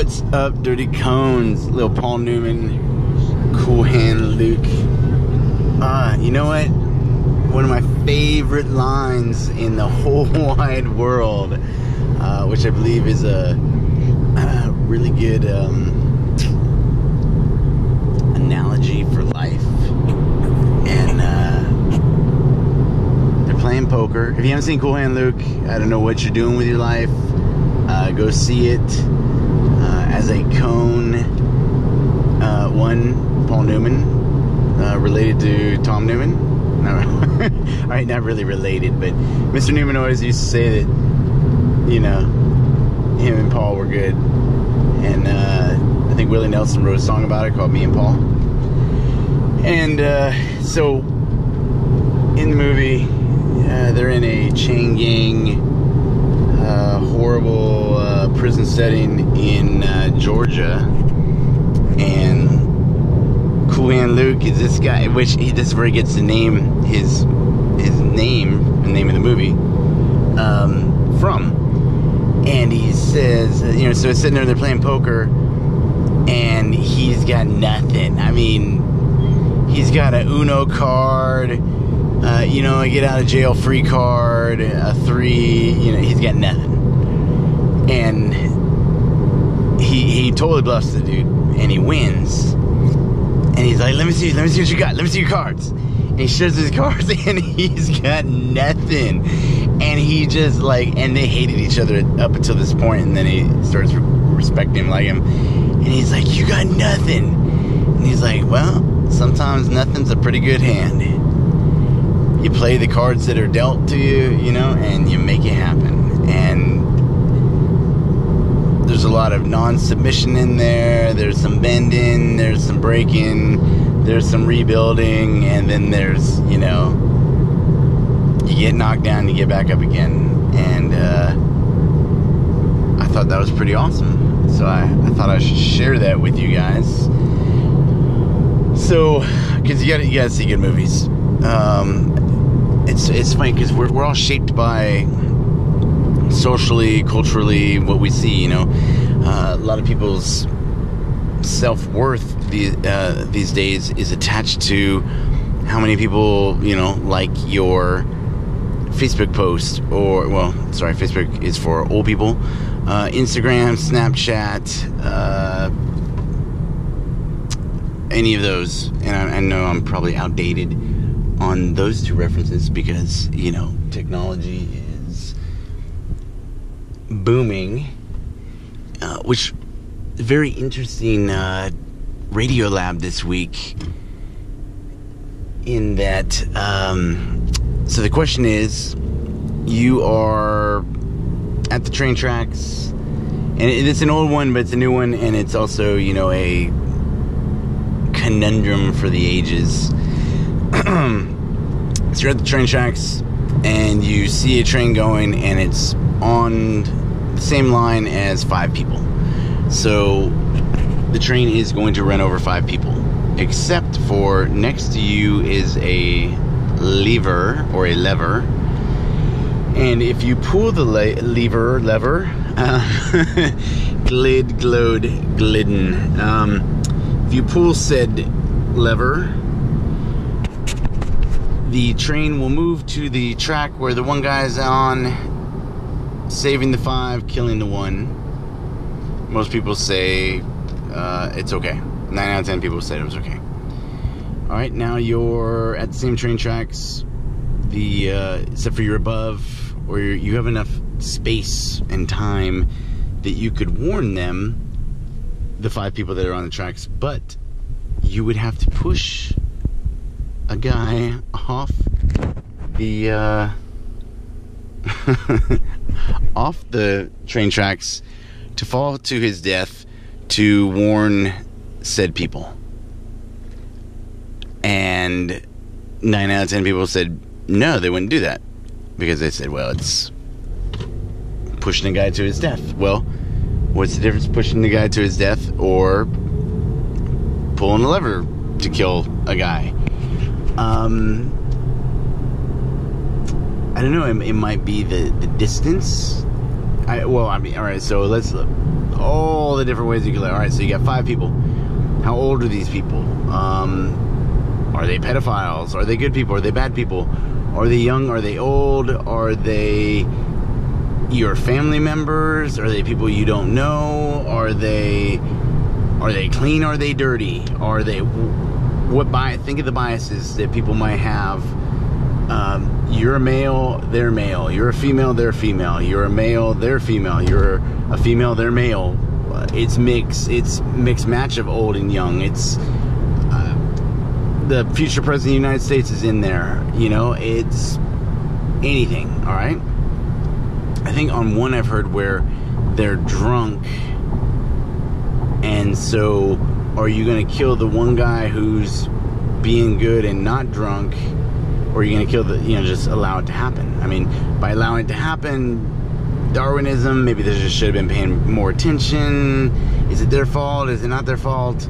What's up, Dirty Cones? Little Paul Newman, Cool Hand Luke. You know what? One of my favorite lines in the whole wide world, which I believe is a really good analogy for life. And they're playing poker. If you haven't seen Cool Hand Luke, I don't know what you're doing with your life. Go see it. As a cone, one, Paul Newman, related to Tom Newman. No, alright, not really related, but Mr. Newman always used to say that, you know, him and Paul were good. And I think Willie Nelson wrote a song about it called Me and Paul. And so, in the movie, they're in a chain gang, horrible prison setting in Georgia, and Cool Hand Luke is this guy, which this is where he gets to name his name, the name of the movie, from. And he says, you know, so it's sitting there, they're playing poker, and he's got nothing. I mean, he's got a Uno card, you know, a get out of jail free card, a 3, you know, he's got nothing. And he totally bluffs the dude, and he wins. And he's like, let me see what you got, let me see your cards. And he shows his cards, and he's got nothing. And he just like, and they hated each other up until this point, and then he starts respecting him, like him. And he's like, you got nothing. And he's like, well, sometimes nothing's a pretty good hand. You play the cards that are dealt to you, you know, and you make it happen. And there's a lot of non-submission in there. There's some bending, there's some breaking, there's some rebuilding, and then there's, you know, you get knocked down, you get back up again. And I thought that was pretty awesome. So I thought I should share that with you guys. So, because you gotta see good movies. It's funny because we're all shaped by socially, culturally, what we see, you know. A lot of people's self-worth these days is attached to how many people, you know, like your Facebook post, or, well, sorry, Facebook is for old people, Instagram, Snapchat, any of those. And I know I'm probably outdated on those two references because, you know, technology is booming, which very interesting Radiolab this week, in that so the question is, you are at the train tracks, and it's an old one but it's a new one, and it's also, you know, a conundrum for the ages. So you're at the train tracks and you see a train going, and it's on the same line as 5 people. So the train is going to run over 5 people, except for next to you is a lever, and if you pull the lever, glidden, if you pull said lever, the train will move to the track where the one guy's on, saving the 5, killing the 1. Most people say it's okay. 9 out of 10 people said it was okay. Alright, now you're at the same train tracks, except for you're above, or you have enough space and time that you could warn them, the 5 people that are on the tracks, but you would have to push a guy off the off the train tracks to fall to his death to warn said people. And 9 out of 10 people said no, they wouldn't do that, because they said, well, it's pushing a guy to his death. Well, what's the difference pushing the guy to his death or pulling a lever to kill a guy? I don't know, it might be the distance I mean, all right, so let's look. All the different ways you can look. All right, so you got 5 people. How old are these people? Are they pedophiles? Are they good people? Are they bad people? Are they young? Are they old? Are they your family members? Are they people you don't know? Are they clean? Are they dirty? Are they think of the biases that people might have. You're a male, they're male. You're a female, they're female. You're a male, they're female. You're a female, they're male. It's mixed match of old and young. It's the future president of the United States is in there. You know, it's anything. All right. I think on one I've heard where they're drunk, and so are you going to kill the one guy who's being good and not drunk, or are you going to kill just allow it to happen? I mean, by allowing it to happen, Darwinism, maybe they just should have been paying more attention. Is it their fault? Is it not their fault?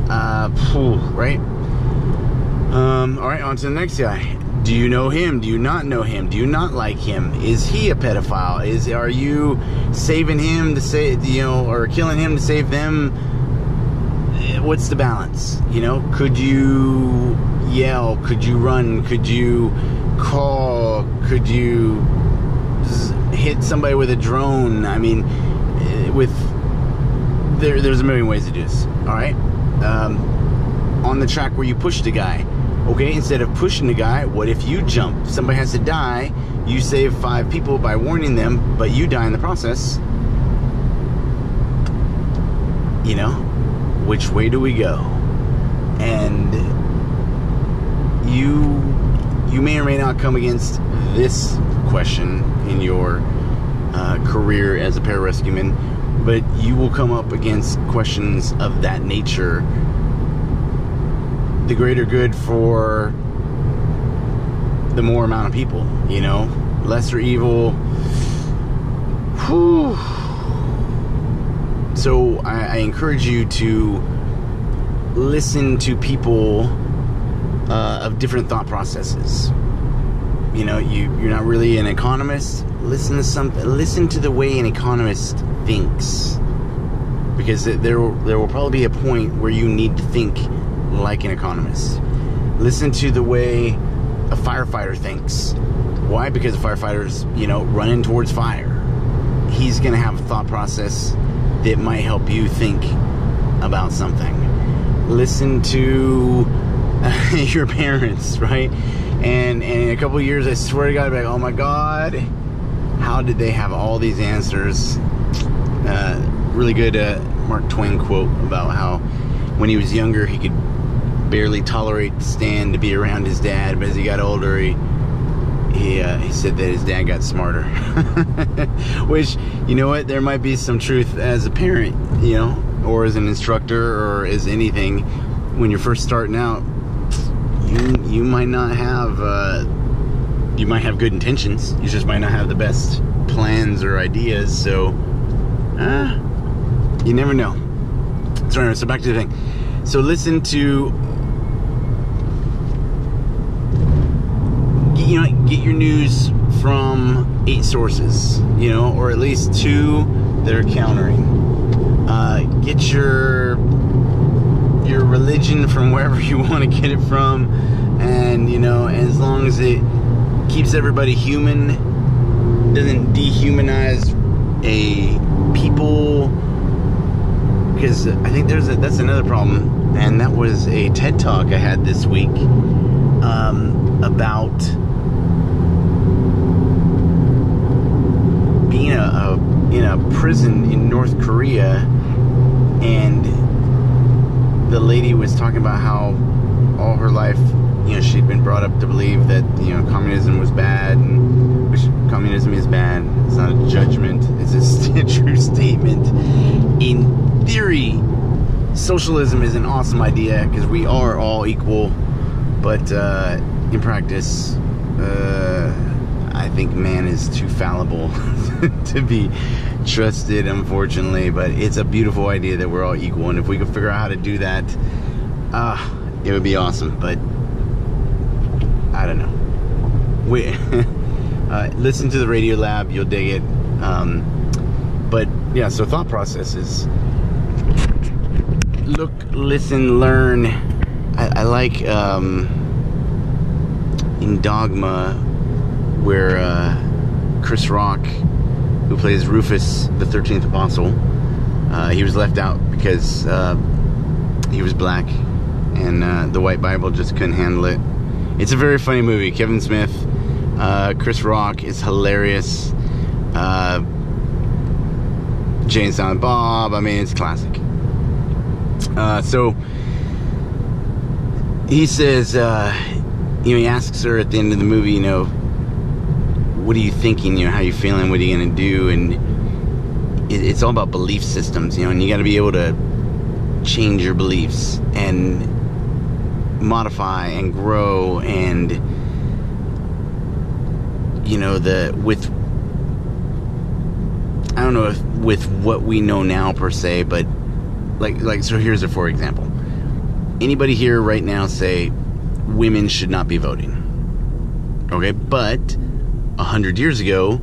Right? All right, on to the next guy. Do you know him? Do you not know him? Do you not like him? Is he a pedophile? Are you saving him to save, or killing him to save them? What's the balance? Could you yell? Could you run? Could you call? Could you hit somebody with a drone? I mean, there's a million ways to do this. All right. On the track where you pushed a guy. Okay, instead of pushing the guy, what if you jump? Somebody has to die. You save 5 people by warning them, but you die in the process. Which way do we go? And you may or may not come against this question in your career as a pararescueman, but you will come up against questions of that nature. The greater good for the more amount of people, lesser evil. Whew. So I encourage you to listen to people of different thought processes. You're not really an economist. Listen to the way an economist thinks, because there will probably be a point where you need to think like an economist. Listen to the way a firefighter thinks. Why? Because a firefighter's, running towards fire. He's going to have a thought process that might help you think about something. Listen to your parents, right? And in a couple of years, I swear to God, I'll be like, oh my God, how did they have all these answers? Really good Mark Twain quote about how when he was younger, he could barely tolerate to stand to be around his dad, but as he got older, he said that his dad got smarter. Which, there might be some truth as a parent, or as an instructor, or as anything. When you're first starting out, you might not have you might have good intentions, you just might not have the best plans or ideas, so you never know. So back to the thing. So listen to, get your news from 8 sources, or at least 2 that are countering. Get your religion from wherever you want to get it from, and as long as it keeps everybody human, doesn't dehumanize a people, because I think that's another problem, and that was a TED Talk I had this week about being in a prison in North Korea, and the lady was talking about how all her life, she'd been brought up to believe that, communism was bad, and which communism is bad. It's not a judgment. It's a true statement. In theory, socialism is an awesome idea because we are all equal, but in practice, I think man is too fallible to be trusted, unfortunately. But it's a beautiful idea that we're all equal, and if we could figure out how to do that, it would be awesome. But I don't know. Listen to the Radiolab, you'll dig it. But yeah, so thought process is look, listen, learn. I like in Dogma where Chris Rock, who plays Rufus, the 13th Apostle, he was left out because he was black, and the white Bible just couldn't handle it. It's a very funny movie. Kevin Smith, Chris Rock is hilarious. Jay and Silent Bob, I mean, it's classic. So he says, he asks her at the end of the movie, what are you thinking? How are you feeling? What are you going to do? And it's all about belief systems, and you got to be able to change your beliefs and modify and grow, and I don't know if with what we know now per se, but like so here's a for example. Anybody here right now say women should not be voting? Okay, but 100 years ago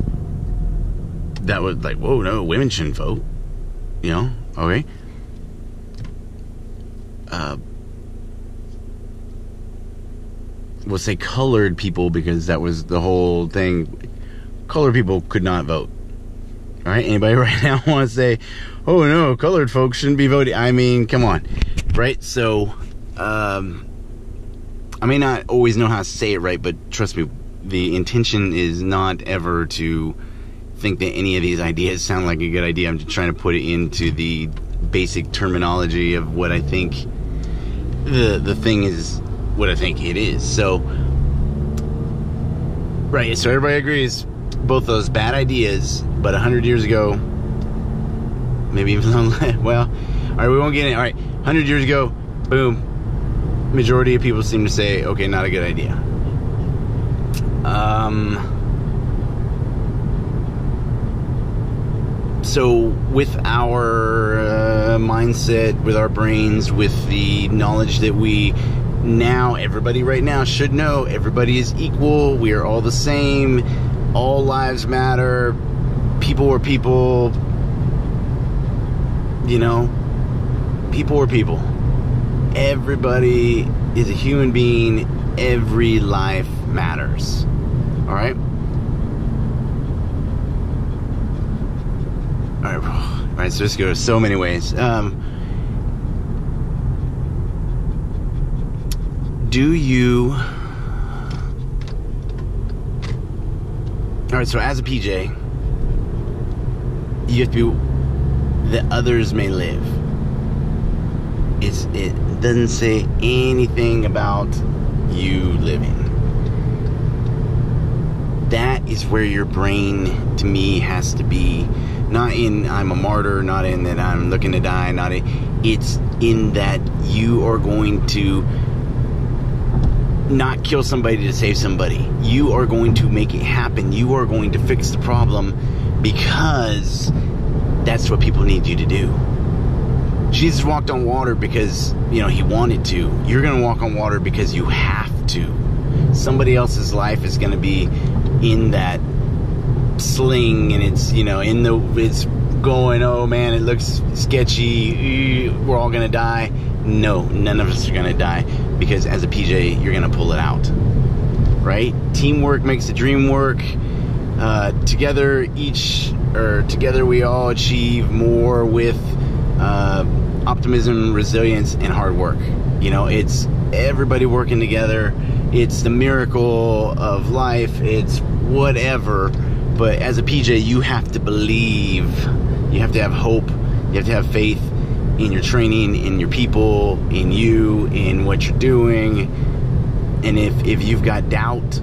that was like, whoa, no, women shouldn't vote. Okay. We'll say colored people, because that was the whole thing. Colored people could not vote. All right, anybody right now want to say, oh no, colored folks shouldn't be voting? I mean, come on, right? So, I may not always know how to say it right, but trust me, the intention is not ever to think that any of these ideas sound like a good idea. I'm just trying to put it into the basic terminology of what I think the thing is, what I think it is. So, right, so everybody agrees both those bad ideas, but 100 years ago, maybe even well, all right, we won't get in. All right, 100 years ago, boom, majority of people seem to say, okay, not a good idea. So with our mindset, with our brains, with the knowledge that we now, everybody right now should know, everybody is equal, we are all the same, all lives matter, people are people, people are people. Everybody is a human being, every life matters. All right? All right, so this goes so many ways. Do you... All right, so as a PJ, you have to be that others may live. It doesn't say anything about you living. That is where your brain, to me, has to be. Not in I'm a martyr, not in that I'm looking to die, it's in that you are going to not kill somebody to save somebody. You are going to make it happen. You are going to fix the problem because that's what people need you to do. Jesus walked on water because, he wanted to. You're going to walk on water because you have to. Somebody else's life is going to be in that sling, and it's, it's going, oh man, it looks sketchy, we're all going to die. No, none of us are going to die, because as a PJ, you're going to pull it out. Right? Teamwork makes the dream work. Together we all achieve more with optimism, resilience, and hard work. It's everybody working together. It's the miracle of life. It's whatever. But as a PJ, you have to believe. You have to have hope. You have to have faith in your training, in your people, in you, in what you're doing. And if you've got doubt,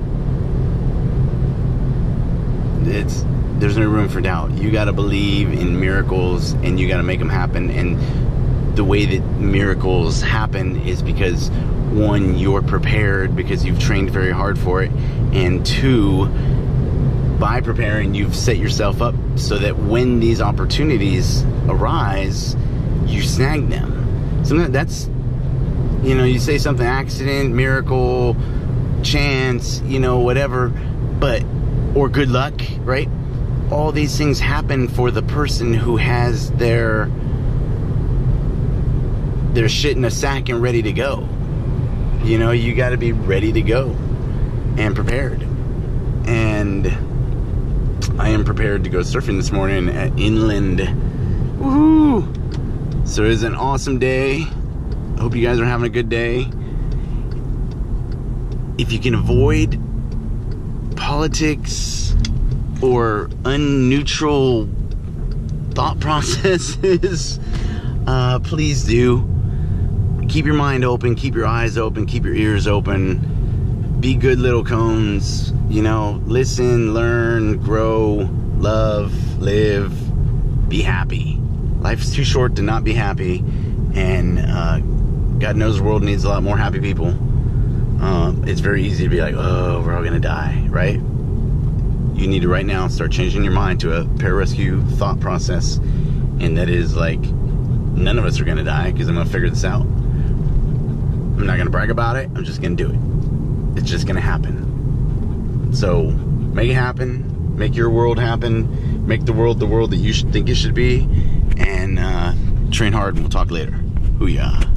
there's no room for doubt. You got to believe in miracles, and you got to make them happen. And the way that miracles happen is because, one, you're prepared because you've trained very hard for it, and two, by preparing, you've set yourself up so that when these opportunities arise, you snag them. So that's, you say something, accident, miracle, chance, whatever, or good luck, right? all these things happen for the person who has their shit in a sack and ready to go. You know, you got to be ready to go and prepared. And I am prepared to go surfing this morning at inland. Woohoo! So it is an awesome day. I hope you guys are having a good day. If you can avoid politics or unneutral thought processes, please do. Keep your mind open, keep your eyes open, keep your ears open. Be good little cones, you know, listen, learn, grow, love, live, be happy. Life's too short to not be happy, and God knows the world needs a lot more happy people. It's very easy to be like, oh, we're all gonna die, right? You need to right now start changing your mind to a pararescue thought process, and that is like, none of us are gonna die because I'm gonna figure this out. I'm not gonna brag about it, I'm just gonna do it. It's just gonna happen. So make it happen, make your world happen, make the world that you should think it should be, and train hard, and we'll talk later. Hooyah.